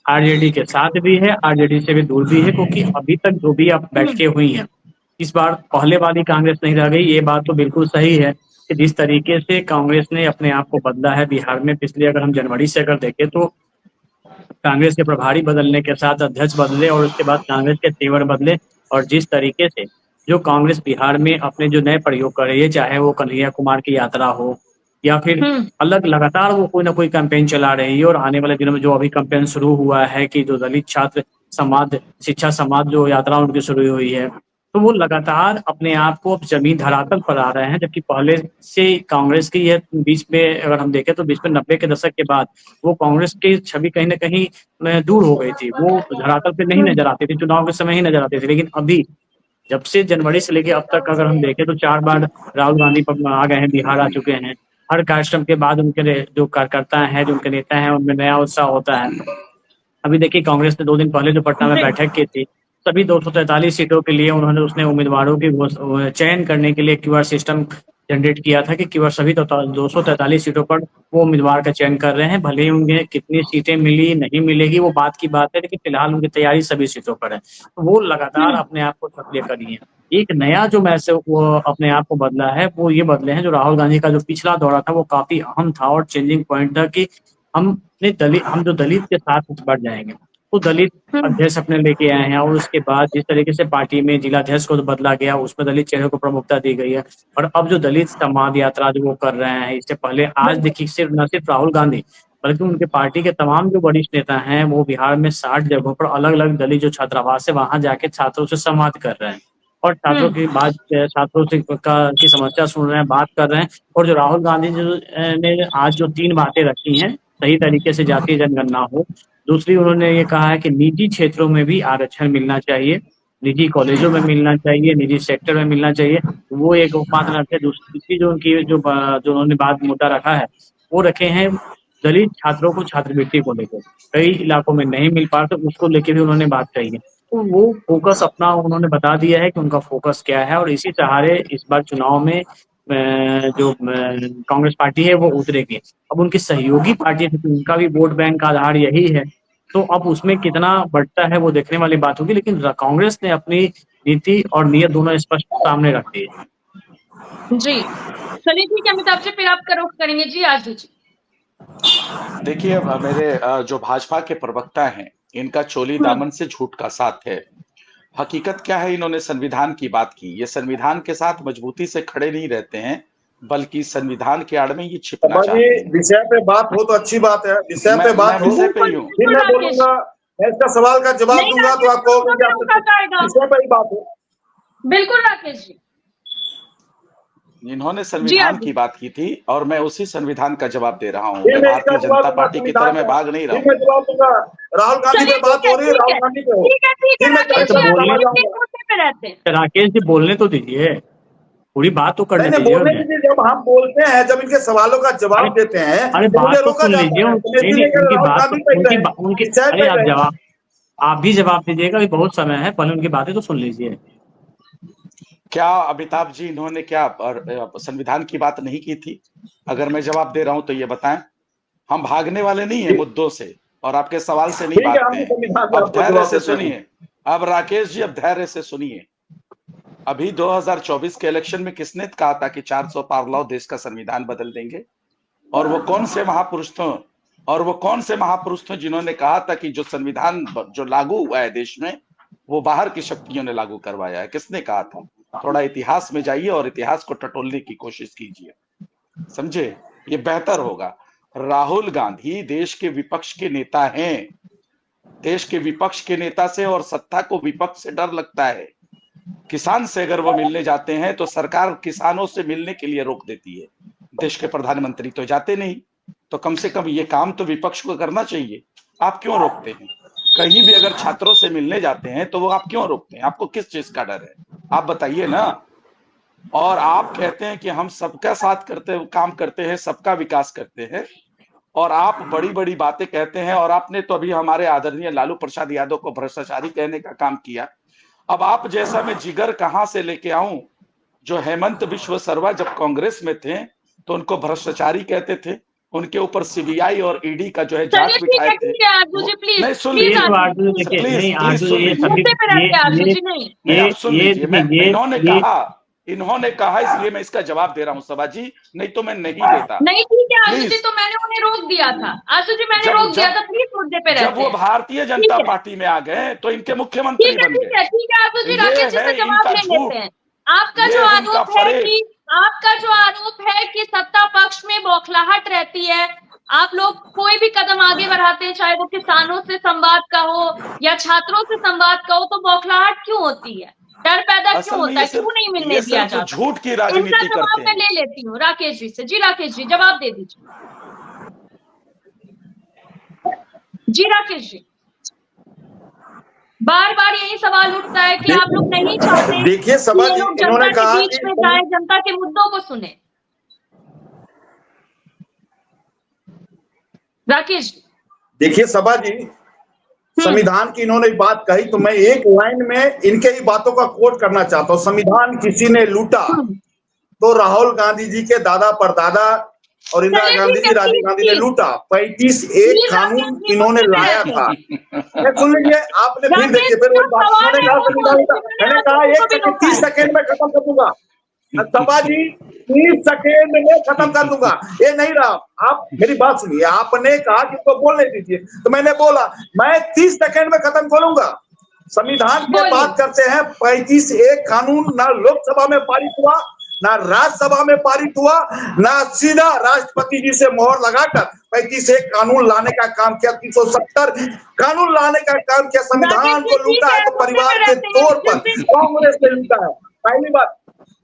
आरजेडी के साथ भी है, आरजेडी से भी दूर भी है, क्योंकि अभी तक जो भी अब बैठकें हुई हैं, इस बार पहले वाली कांग्रेस नहीं रह गई। ये बात तो बिल्कुल सही है कि जिस तरीके से कांग्रेस ने अपने आप को बदला है बिहार में, पिछले अगर हम जनवरी से अगर देखें तो कांग्रेस के प्रभारी बदलने के साथ अध्यक्ष बदले, और उसके बाद कांग्रेस के तेवर बदले, और जिस तरीके से जो कांग्रेस बिहार में अपने जो नए प्रयोग कर रही है, चाहे वो कन्हैया कुमार की यात्रा हो या फिर अलग लगातार वो कोई ना कोई कैंपेन चला रही है, और आने वाले दिनों में जो अभी कैंपेन शुरू हुआ है कि जो दलित छात्र समाज शिक्षा समाज जो यात्रा उनकी शुरू हुई है, तो वो लगातार अपने आप को अब जमीन धरातल पर आ रहे हैं, जबकि पहले से कांग्रेस की यह बीच में अगर हम देखें तो बीच में 90 के दशक के बाद वो कांग्रेस की छवि कहीं ना कहीं दूर हो गई थी, वो धरातल पे नहीं नजर आती थी, चुनाव के समय ही नजर आती थी। लेकिन अभी जब से जनवरी से लेके अब तक अगर हम देखें तो 4 बार राहुल गांधी आ गए हैं, बिहार आ चुके हैं। हर कार्यक्रम के बाद उनके जो कार्यकर्ता हैं, जो उनके नेता हैं, उनमें नया उत्साह होता है। अभी देखिए कांग्रेस ने 2 दिन पहले जो पटना में बैठक की थी, सभी 243 सीटों के लिए उसने उम्मीदवारों की चयन करने के लिए क्यूआर सिस्टम जनरेट किया था कि केवल सभी 243 सीटों पर वो उम्मीदवार का चयन कर रहे हैं। भले ही उन्हें कितनी सीटें मिली नहीं मिलेगी वो बात की बात है, लेकिन फिलहाल उनकी तैयारी सभी सीटों पर है। तो वो लगातार अपने आप को सक्रिय करी है। एक नया जो मैसेज वो अपने आप को बदला है वो ये बदले हैं, जो राहुल गांधी का जो पिछला दौरा था वो काफी अहम था और चेंजिंग पॉइंट था कि हम जो दलित के साथ बढ़ जाएंगे। तो दलित अध्यक्ष अपने लेके आए हैं, और उसके बाद जिस तरीके से पार्टी में जिलाध्यक्ष को बदला गया उसमें दलित चेहरे को प्रमुखता दी गई है। और अब जो दलित समाज यात्रा जो वो कर रहे हैं, इससे पहले आज देखिए सिर्फ न सिर्फ राहुल गांधी बल्कि उनके पार्टी के तमाम जो वरिष्ठ नेता हैं वो बिहार में 60 जगहों पर अलग अलग दलित जो छात्रावास है वहां जाके छात्रों से संवाद कर रहे हैं, और छात्रों से की समस्या सुन रहे हैं, बात कर रहे हैं। और जो राहुल गांधी ने आज जो 3 बातें रखी हैं, सही तरीके से जातीय जनगणना हो, दूसरी उन्होंने ये कहा है कि निजी क्षेत्रों में भी आरक्षण मिलना चाहिए, निजी कॉलेजों में मिलना चाहिए, निजी सेक्टर में मिलना चाहिए, वो एक बात रखे। दूसरी जो उनकी जो उन्होंने बात मुद्दा रखा है वो रखे हैं दलित छात्रों को छात्रवृत्ति को लेकर, कई इलाकों में नहीं मिल पा रहा, तो उसको लेकर भी उन्होंने बात कही है। तो वो फोकस अपना उन्होंने बता दिया है कि उनका फोकस क्या है, और इसी सहारे इस बार चुनाव में जो कांग्रेस पार्टी है वो उतरेगी। अब उनकी सहयोगी पार्टी है, उनका भी वोट बैंक का आधार यही है, तो अब उसमें कितना बढ़ता है वो देखने वाली बात होगी। लेकिन कांग्रेस ने अपनी नीति और नियत दोनों स्पष्ट सामने रख दी है। जी चलिए ठीक है अमिताभ जी, फिर आपका रुख करेंगे जी आज जी। देखिए मेरे जो भाजपा के प्रवक्ता हैं इनका चोली दामन से झूठ का साथ है। हकीकत क्या है, इन्होंने संविधान की बात की। ये संविधान के साथ मजबूती से खड़े नहीं रहते हैं, बल्कि संविधान के आड़ में ये छिपना चाहते हैं। विषय पे बात हो तो अच्छी बात है, विषय पे बात हो। विषय पे ही हूँ। फिर मैं बोलूंगा, मैं इसका सवाल का जवाब दूंगा तो आप कहोगे कि विषय पे ही बात हो। बिल्कुल राकेश जी, इन्होंने संविधान की बात की थी और मैं उसी संविधान का जवाब दे रहा हूँ। मैं भारतीय जनता पार्टी की तरह मैं भाग नहीं रहा हूँ। राहुल गांधी पे बात हो रही है, राहुल गांधी पे हो। राकेश जी बोलने तो दीजिए, पूरी बात तो करने दीजिए। बोलने दीजिए, जब हम बोलते हैं, जब इनके सवालों का जवाब देते हैं, अरे बात तो सुन लीजिए, उनकी बात उनकी अरे आप जवाब आप भी जवाब दीजिएगा, अभी बहुत समय है, पहले उनकी बातें तो सुन लीजिए। क्या अमिताभ जी इन्होंने क्या संविधान की बात नहीं की थी? अगर मैं जवाब दे रहा हूं तो ये बताएं। हम भागने वाले नहीं है मुद्दों से और आपके सवाल से नहीं भागते हैं। अब धैर्य से सुनिए। अब राकेश जी अब धैर्य से सुनिए। अभी 2024 के इलेक्शन में किसने कहा था कि 400 पार लाओ देश का संविधान बदल देंगे? और वो कौन से महापुरुष थे? और वो कौन से महापुरुष थे जिन्होंने कहा था कि जो संविधान जो लागू हुआ है देश में वो बाहर की शक्तियों ने लागू करवाया है? किसने कहा था? थोड़ा इतिहास में जाइए और इतिहास को टटोलने की कोशिश कीजिए। समझे, ये बेहतर होगा। राहुल गांधी देश के विपक्ष के नेता हैं, देश के विपक्ष के नेता से और सत्ता को विपक्ष से डर लगता है। किसान से अगर वो मिलने जाते हैं तो सरकार किसानों से मिलने के लिए रोक देती है, देश के प्रधानमंत्री तो जाते नहीं। तो कम से कम ये काम तो विपक्ष को करना चाहिए, आप क्यों रोकते हैं? कहीं भी अगर छात्रों से मिलने जाते हैं तो वो आप क्यों रोकते हैं? आपको किस चीज का डर है, आप बताइए ना। और आप कहते हैं कि हम सबका साथ करते काम करते हैं, सबका विकास करते हैं, और आप बड़ी बड़ी बातें कहते हैं। और आपने तो अभी हमारे आदरणीय लालू प्रसाद यादव को भ्रष्टाचारी कहने का काम किया। अब आप जैसा मैं जिगर कहां से लेके आऊं? जो हेमंत बिश्व शर्मा जब कांग्रेस में थे तो उनको भ्रष्टाचारी कहते थे, उनके ऊपर सीबीआई और ईडी का जो है जांच चलिए ठीक बिठाए है, थे। ठीक है आरजू जी, प्लीज नहीं, सुन प्लीज लीजिए, तो आरजू आरजू देखिए, प्लीज नहीं प्लीज आरजू सुन ये लीजिए, सभी मुद्दे पे रखिए आरजू जी, नहीं नहीं आप सुन लीजिए। मैं इन्होंने ये कहा, इन्होंने कहा, इसलिए मैं इसका जवाब दे रहा हूं सभा जी, नहीं तो मैं नहीं देता। नहीं ठीक है आरजू जी, प्लीज, तो मैंने उन्हें रोक दिया था आरजू जी, मैंने जब रोक दिया जब था, प्लीज मुद्दे पे जब रहते वो हैं। भारतीय जनता ठीक है। पार्टी में आ गए तो इनके मुख्यमंत्री ठीक है, बन ठीक गए। है, ठीक है आरजू जी, ये राकेश जी है से जवाब इनका ले झूठ, लेते हैं। आपका ये जो है इनका आरोप है फरेब। कि आपका जो आरोप है कि सत्ता पक्ष में बौखलाहट रहती है, आप लोग कोई भी कदम आगे बढ़ाते हैं, चाहे वो किसानों से संवाद का हो या छात्रों से संवाद का हो, तो बौखलाहट क्यों होती है, डर पैदा क्यों असल में होता है, क्यों नहीं मिलने ये दिया सिर्फ जाता? झूठ की इनका राजनीति जवाब करते मैं हैं। ले लेती हूँ राकेश जी से। जी राकेश जी, जवाब दे दीजिए। जी राकेश जी, बार बार यही सवाल उठता है कि आप लोग नहीं चाहते देखिए कि सभा ये जी, लोग इन्होंने जनता के कहा बीच में जाए, जनता के मुद्दों को सुने। राकेश जी, देखिए सभा जी, संविधान की इन्होंने बात कही तो मैं एक लाइन में इनके ही बातों का कोट करना चाहता हूं। संविधान किसी ने लूटा तो राहुल गांधी जी के दादा परदादा और इंदिरा चलिए गांधी ठीक जी, है, राजीव प्लीज गांधी ने प्लीज लूटा। 35 प्लीज कानून राकेश जी, इन्होंने मुद्दे पे लाया रहते था। हैं। मैं सुन लीजिए, आपने फिर राकेश देखिए, जी फिर का वही बात सवाल उन्होंने है, कहा वो संविधान बोलते लूटा। थे, मैंने मैंने कहा आरजू जी को 1 भी सेकंड, रोका 30 है। सेकंड में खत्म कर दूंगा सभा जी, 30 सेकेंड में खत्म कर दूंगा। ये नहीं रहा, आप मेरी बात सुनिए। आपने कहा कि उसको बोलने दीजिए, तो मैंने बोला मैं 30 सेकेंड में खत्म करूंगा। संविधान की बोलिए। बात करते हैं, 35 एक कानून ना लोकसभा में पारित हुआ, ना राज्यसभा में पारित हुआ, ना सीधा राष्ट्रपति जी से मोहर लगाकर 35 एक कानून लाने का काम किया। 370 कानून लाने का काम किया। राकेश संविधान जी को ठीक लूटा है है, तो मुद्दे पे परिवार के रहते हैं। तौर पर जिस दिन कांग्रेस ने लूटा है। पहली बात,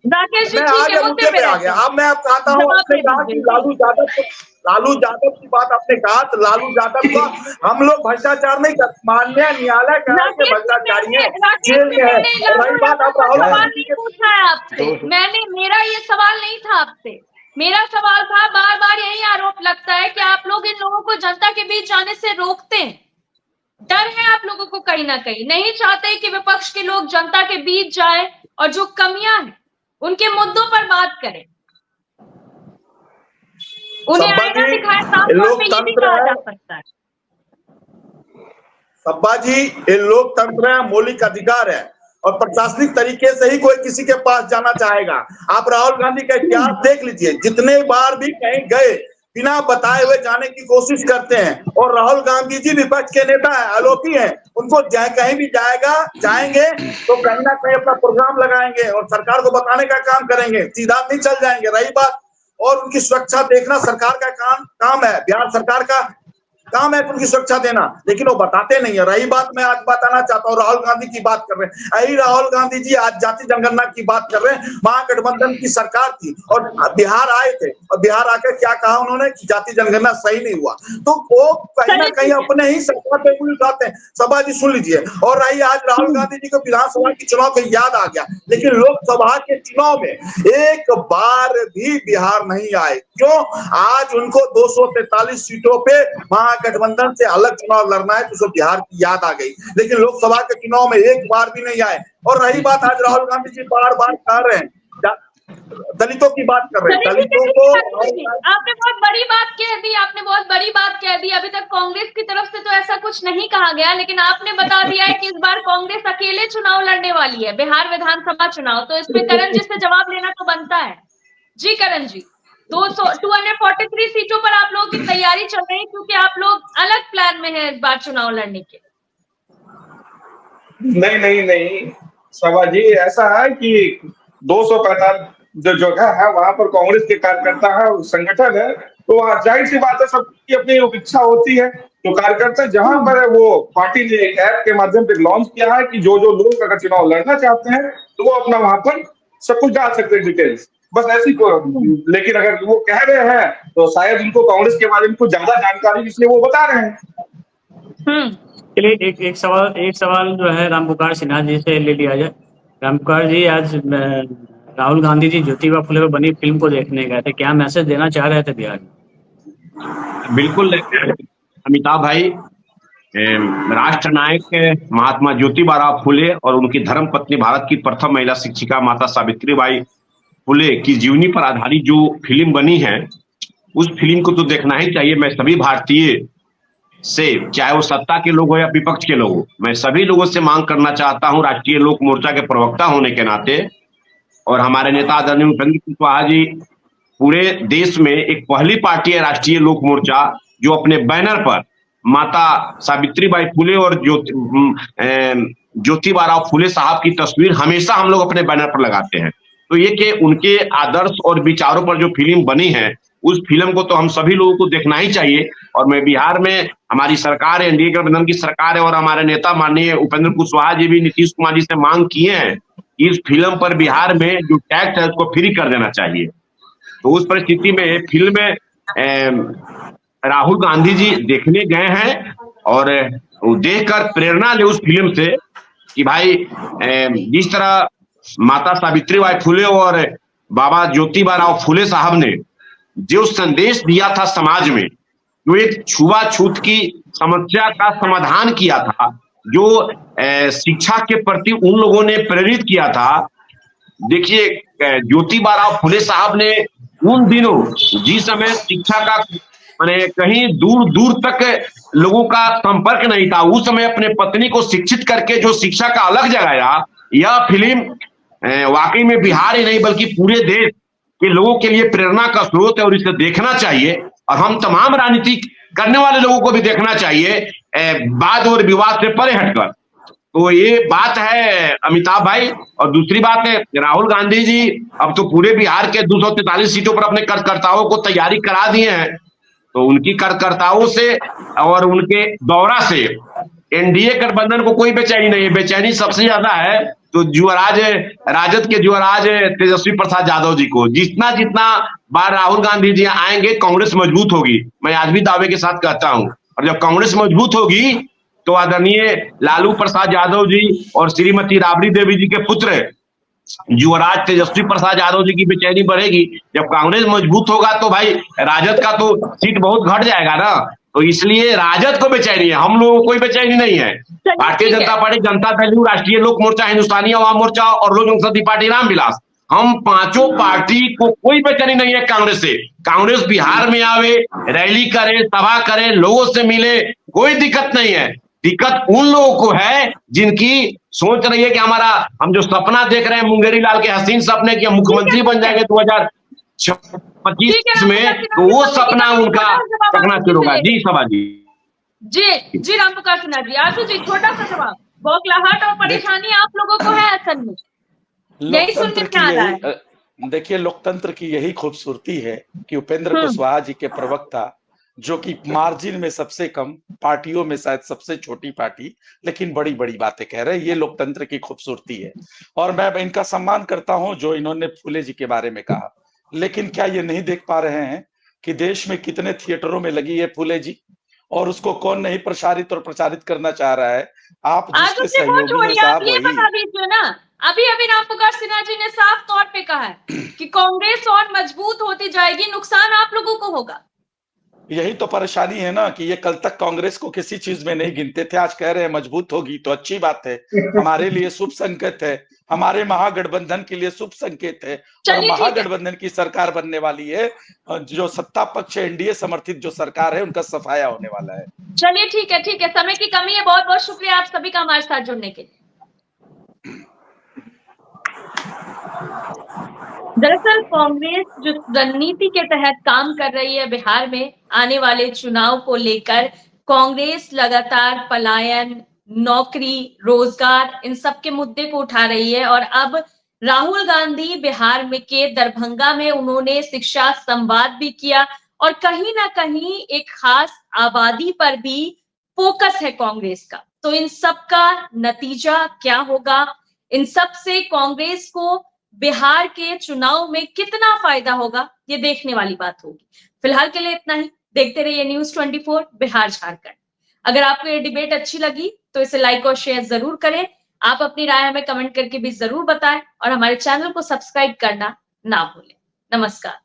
राकेश जी मैं ठीक आज है, मुद्दे मुद्दे पे पे आ रहते गया। हैं। अब मैं आपको आता हूँ, जवाब आपने दे कहा कि दीजिए जी। लालू यादव की बात आपने कहा, तो लालू यादव का हम लोग भ्रष्टाचार नहीं करते। माननीय न्यायालय कहा है कि भ्रष्टाचारी है, राकेश जेल जी, में है। मैंने और लालू रही बात यादव आप का राहुल सवाल गांधी नहीं के, पूछा है आपसे। मेरा ये सवाल नहीं था आपसे। मेरा सवाल था, बार बार यही आरोप लगता है कि आप लोग इन लोगों को जनता के बीच जाने से रोकते हैं। डर है आप लोगों को, कहीं ना कहीं नहीं चाहते कि विपक्ष के लोग जनता के बीच जाए और जो कमियां हैं उनके मुद्दों पर बात करें, उन्हें सब्बा आईना जी दिखाए। साफ तौर पे ये भी लोकतंत्र कहा है। जा सकता है। सब्बा जी, ये लोकतंत्र है, मौलिक अधिकार है, और प्रशासनिक तरीके से ही कोई किसी के पास जाना चाहेगा। आप राहुल गांधी का इतिहास देख लीजिए, जितने बार भी कहीं गए बिना बताए हुए जाने की कोशिश करते हैं। और राहुल गांधी जी विपक्ष के नेता है, आलोकी हैं, उनको कहीं भी जाएंगे तो कहीं ना कहीं अपना प्रोग्राम लगाएंगे और सरकार को बताने का काम करेंगे, सीधा नहीं चल जाएंगे। रही बात, और उनकी सुरक्षा देखना सरकार का काम है, बिहार सरकार का काम है उनकी सुरक्षा देना, लेकिन वो बताते नहीं है। रही बात, मैं आज बताना चाहता हूँ, राहुल गांधी की बात कर रहे हैं, यही राहुल गांधी जी आज जाति जनगणना की बात कर रहे हैं। महागठबंधन की सरकार थी और बिहार आए थे, और बिहार आकर क्या कहा उन्होंने कि जाति जनगणना सही नहीं हुआ। तो वो कहीं ना कहीं अपने ही सरकार पे उंगली उठाते हैं। सभा जी सुन लीजिए। और रही आज राहुल गांधी जी को विधानसभा के चुनाव के याद आ गया, लेकिन लोकसभा के चुनाव में एक बार भी बिहार नहीं आए। क्यों? आज उनको 243 सीटों पे गठबंधन से अलग चुनाव लड़ना है, तो उसको बिहार की याद आ गई, लेकिन लोकसभा के चुनाव में एक बार भी नहीं आए। और रही बात, आज राहुल गांधी जी बार बार कह रहे हैं, दलितों की बात कर रहे हैं, दलितों को आपने बहुत बड़ी बात कह दी, आपने बहुत बड़ी बात कह दी। अभी तक कांग्रेस की तरफ से तो ऐसा कुछ नहीं कहा गया, लेकिन आपने बता दिया है कि इस बार कांग्रेस अकेले चुनाव लड़ने वाली है, बिहार विधानसभा चुनाव। तो इसमें करण जी से जवाब लेना तो बनता है। जी करण जी, 243 सीटों पर आप लोगों की तैयारी चल रही है, क्योंकि आप लोग अलग प्लान में हैं इस बार चुनाव लड़ने के। नहीं नहीं नहीं सभा जी, ऐसा है कि 245 जो जगह है वहां पर कांग्रेस के कार्यकर्ता है, संगठन है, तो वहाँ जाहिर सी बात है सबकी अपनी इच्छा होती है। तो कार्यकर्ता जहां पर है, वो पार्टी ने एक ऐप के माध्यम से लॉन्च किया है कि जो जो लोग अगर चुनाव लड़ना चाहते हैं तो वो अपना वहां पर सब कुछ डाल सकते हैं डिटेल्स, बस ऐसी को। लेकिन अगर वो कह रहे हैं तो शायद उनको कांग्रेस के बारे में कुछ ज्यादा जानकारी, इसलिए वो बता रहे हैं। चलिए एक सवाल जो है रामपुकार सिन्हा जी से ले लिया जाए। रामपुकार जी, आज राहुल गांधी जी ज्योतिबा फुले पर बनी फिल्म को देखने गए थे, क्या मैसेज देना चाह रहे थे बिहार में? बिल्कुल अमिताभ भाई, राष्ट्र नायक महात्मा ज्योतिबा राव फुले और उनकी धर्म पत्नी भारत की प्रथम महिला शिक्षिका माता सावित्रीबाई फुले की जीवनी पर आधारित जो फिल्म बनी है, उस फिल्म को तो देखना ही चाहिए। मैं सभी भारतीय से, चाहे वो सत्ता के लोग हो या विपक्ष के लोग हो, मैं सभी लोगों से मांग करना चाहता हूं, राष्ट्रीय लोक मोर्चा के प्रवक्ता होने के नाते और हमारे नेता आदरणीय उपेंद्र कुशवाहा जी, पूरे देश में एक पहली पार्टी है राष्ट्रीय लोक मोर्चा जो अपने बैनर पर माता सावित्रीबाई फुले और ज्योतिबा राव फुले साहब की तस्वीर हमेशा हम लोग अपने बैनर पर लगाते हैं। तो ये कि उनके आदर्श और विचारों पर जो फिल्म बनी है, उस फिल्म को तो हम सभी लोगों को देखना ही चाहिए। और मैं बिहार में हमारी सरकार है, एनडीए गठबंधन की सरकार है, और हमारे नेता माननीय उपेंद्र कुशवाहा जी भी नीतीश कुमार जी से मांग किए हैं कि इस फिल्म पर बिहार में जो टैक्स है उसको फ्री कर देना चाहिए। तो उस परिस्थिति में फिल्म में राहुल गांधी जी देखने गए हैं और देखकर प्रेरणा ले उस फिल्म से कि भाई जिस तरह माता सावित्रीबाई फुले और बाबा ज्योतिबा राव फुले साहब ने जो संदेश दिया था समाज में, जो एक छुआछूत की समस्या का समाधान किया था, जो शिक्षा के प्रति उन लोगों ने प्रेरित किया था। देखिए, ज्योतिबा राव फुले साहब ने उन दिनों जिस समय शिक्षा का माने कहीं दूर दूर तक लोगों का संपर्क नहीं था, उस समय अपने पत्नी को शिक्षित करके जो शिक्षा का अलग जगाया, यह फिल्म वाकई में बिहार ही नहीं बल्कि पूरे देश के लोगों के लिए प्रेरणा का स्रोत है और इसे देखना चाहिए। और हम तमाम राजनीति करने वाले लोगों को भी देखना चाहिए, वाद और विवाद से परे हटकर। तो ये बात है अमिताभ भाई। और दूसरी बात है, राहुल गांधी जी अब तो पूरे बिहार के 243 सीटों पर अपने कार्यकर्ताओं को तैयारी करा दिए हैं। तो उनकी कार्यकर्ताओं से और उनके दौरा से एनडीए गठबंधन को कोई बेचैनी नहीं है। बेचैनी सबसे ज्यादा है तो युवराज, राजद के युवराज तेजस्वी प्रसाद यादव जी को। जितना जितना बार राहुल गांधी जी आएंगे, कांग्रेस मजबूत होगी। मैं आज भी दावे के साथ कहता हूं। और जब कांग्रेस मजबूत होगी तो आदरणीय लालू प्रसाद यादव जी और श्रीमती राबड़ी देवी जी के पुत्र युवराज तेजस्वी प्रसाद यादव जी की बेचैनी बढ़ेगी। जब कांग्रेस मजबूत होगा तो भाई राजद का तो सीट बहुत घट जाएगा ना। तो इसलिए राजद को बेचैनी है, हम लोगों को कोई बेचैनी नहीं है। भारतीय जनता पार्टी, जनता दल, राष्ट्रीय लोक मोर्चा, हिंदुस्तानी अवाम मोर्चा और लोक जनशक्ति पार्टी रामविलास, हम पांचों पार्टी को कोई बेचैनी नहीं है कांग्रेस से। कांग्रेस बिहार में आवे, रैली करे, सभा करे, लोगों से मिले, कोई दिक्कत नहीं है। दिक्कत उन लोगों को है जिनकी सोच रही है कि हम जो सपना देख रहे हैं मुंगेरी लाल के हसीन सपने कि मुख्यमंत्री बन जाएंगे 2025 में, तो वो सपना उनका चकनाचूर होगा। जी सभा जी। जी रामपुकार सिन्हा जी, आशु जी, छोटा सा जवाब। बौखलाहट और परेशानी आप लोगों को है असल में, यही सुनने में आ रहा है। देखिए, लोकतंत्र की यही खूबसूरती है कि उपेंद्र कुशवाहा जी के प्रवक्ता, जो कि मार्जिन में सबसे कम, पार्टियों में शायद सबसे छोटी पार्टी, लेकिन बड़ी बड़ी बातें कह रहे हैं। ये लोकतंत्र की खूबसूरती है और मैं इनका सम्मान करता हूं जो इन्होंने फुले जी के बारे में कहा। लेकिन क्या ये नहीं देख पा रहे हैं कि देश में कितने थिएटरों में लगी है फुले जी और उसको कौन नहीं प्रसारित और प्रचारित करना चाह रहा है? आप जिसके सहयोगी हैं साहब, ये बता दीजिए ना। अभी रामपुकार सिन्हा जी ने साफ तौर पे कहा है कि कांग्रेस और मजबूत होती जाएगी, नुकसान आप लोगों को होगा। यही तो परेशानी है ना कि ये कल तक कांग्रेस को किसी चीज में नहीं गिनते थे, आज कह रहे हैं मजबूत होगी, तो अच्छी बात है, हमारे लिए शुभ संकेत है, हमारे महागठबंधन के लिए शुभ संकेत है। और महागठबंधन की सरकार बनने वाली है, जो सत्ता पक्ष एनडीए समर्थित जो सरकार है, उनका सफाया होने वाला है। चलिए ठीक है, समय की कमी है। बहुत बहुत शुक्रिया आप सभी का हमारे साथ जुड़ने के लिए। दरअसल कांग्रेस जो रणनीति के तहत काम कर रही है बिहार में आने वाले चुनाव को लेकर, कांग्रेस लगातार पलायन, नौकरी, रोजगार, इन सब के मुद्दे को उठा रही है और अब राहुल गांधी बिहार में के दरभंगा में उन्होंने शिक्षा संवाद भी किया और कहीं ना कहीं एक खास आबादी पर भी फोकस है कांग्रेस का। तो इन सब का नतीजा क्या होगा, इन सब से कांग्रेस को बिहार के चुनाव में कितना फायदा होगा, ये देखने वाली बात होगी। फिलहाल के लिए इतना ही। देखते रहिए News24 बिहार झारखंड। अगर आपको ये डिबेट अच्छी लगी तो इसे लाइक और शेयर जरूर करें। आप अपनी राय हमें कमेंट करके भी जरूर बताएं और हमारे चैनल को सब्सक्राइब करना ना भूलें। नमस्कार।